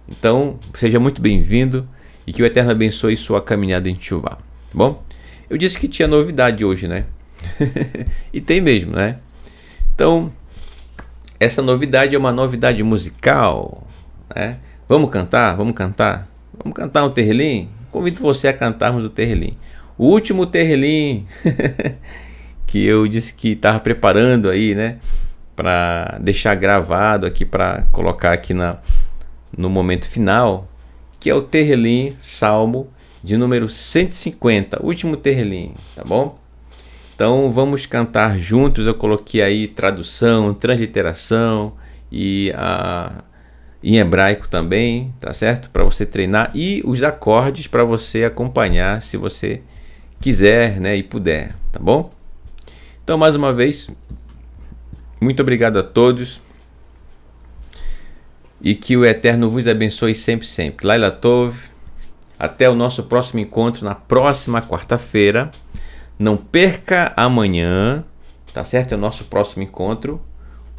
Então, seja muito bem-vindo e que o Eterno abençoe sua caminhada em Tchuvá. Tá bom? Eu disse que tinha novidade hoje, né? E tem mesmo, né? Então, essa novidade é uma novidade musical, né? Vamos cantar? Vamos cantar? Vamos cantar um Terrilim? Convido você a cantarmos o Terrilim. O último Terrilim que eu disse que estava preparando aí, né, para deixar gravado aqui, para colocar aqui no momento final, que é o Terrilim Salmo de número 150, último Terrilim, tá bom? Então vamos cantar juntos. Eu coloquei aí tradução, transliteração e em hebraico também, tá certo? Para você treinar, e os acordes para você acompanhar, se você quiser, né, e puder, tá bom? Então, mais uma vez, muito obrigado a todos e que o Eterno vos abençoe sempre, sempre. Laila Tov, até o nosso próximo encontro na próxima quarta-feira. Não perca amanhã, tá certo? É o nosso próximo encontro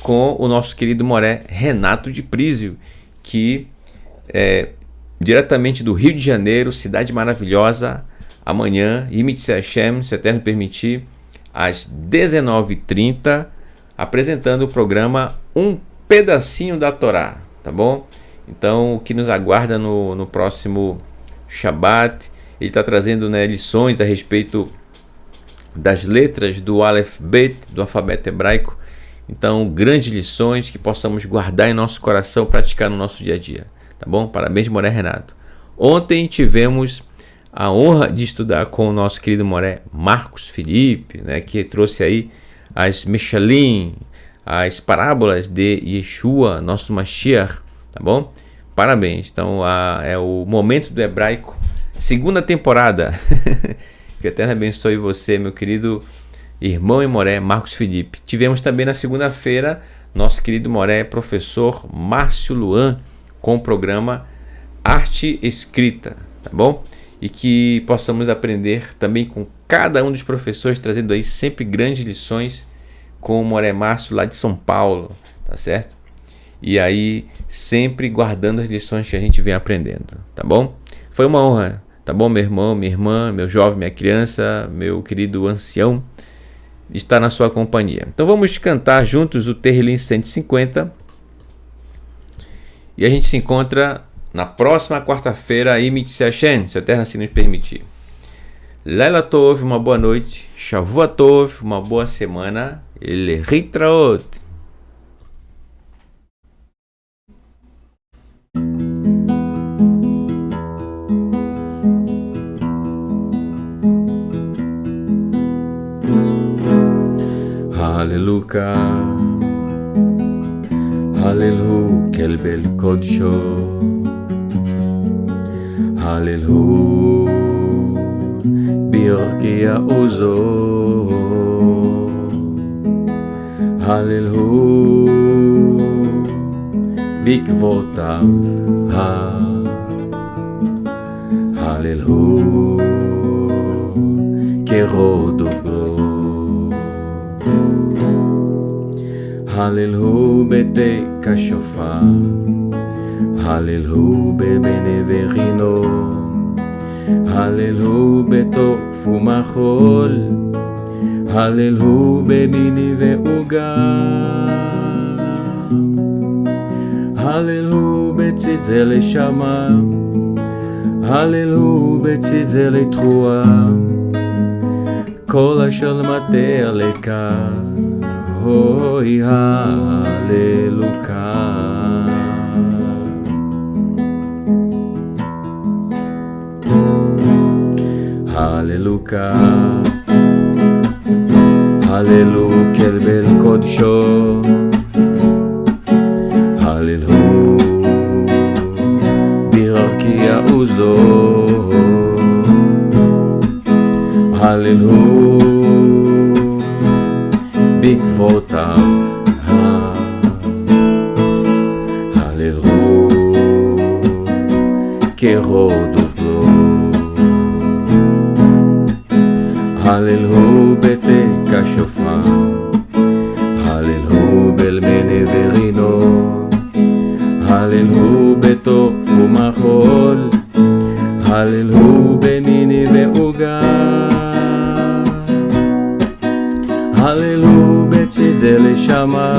com o nosso querido Moré Renato de Prísio, que é diretamente do Rio de Janeiro, cidade maravilhosa. Amanhã, Mitzvah Hashem, se o Eterno permitir, às 19h30, apresentando o programa Um Pedacinho da Torá, tá bom? Então, o que nos aguarda no próximo Shabat ele está trazendo, né, lições a respeito das letras do Aleph Bet, do alfabeto hebraico. Então, grandes lições que possamos guardar em nosso coração, praticar no nosso dia a dia, tá bom? Parabéns, Moré Renato. Ontem tivemos a honra de estudar com o nosso querido Moré Marcos Felipe, né, que trouxe aí as Mishalim, as parábolas de Yeshua, nosso Mashiach, tá bom? Parabéns. Então, é o Momento do Hebraico, segunda temporada. Que o Eterno abençoe você, meu querido irmão e Moré Marcos Felipe. Tivemos também na segunda-feira nosso querido Moré professor Márcio Luan com o programa Arte Escrita, tá bom? E que possamos aprender também com cada um dos professores, trazendo aí sempre grandes lições com o Moré Márcio lá de São Paulo, tá certo? E aí sempre guardando as lições que a gente vem aprendendo, tá bom? Foi uma honra, tá bom, meu irmão, minha irmã, meu jovem, minha criança, meu querido ancião, de estar na sua companhia. Então vamos cantar juntos o Terrilim 150 e a gente se encontra na próxima quarta-feira, aí Mitzvah Hashem, se o Eterno assim nos permitir. Laila Tov, uma boa noite. Shavua Tov, uma boa semana. Lehitraot. Haleluya. Haleluya, kel bel kodsho. Haleluya, birkia uzo. Haleluya, bikvotav. Haleluya, kerodovro. Haleluya, bete kashofar. Haleluya, bebeneverino. Haleluya, beto fumachol. Haleluya, bemini veuga. Haleluya, betzitzele shama. Haleluya, betzitzele trua. Kol asher mate aleka. Hoi haleluya. Haleluya. Haleluya, kel bel kodsho. Haleluya, birkia uzo. Haleluya, bikvotav. Haleluya, kerodovro. Haleluya, bete kashofar. Haleluya, belmeneverino. Haleluya, beto fumachol. Haleluya, bemini veuga. Haleluya, betzitzele shama.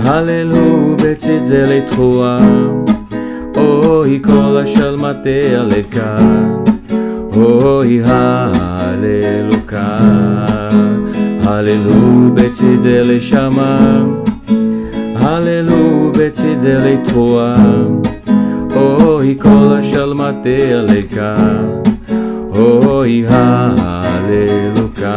Haleluya, betzitzele trua. Ohi kol asher mate aleka. Ohi haleluya. Haleluya, betzitzele shama. Haleluya, betzitzele trua. Ohi kol asher mate aleka. Ohi haleluya.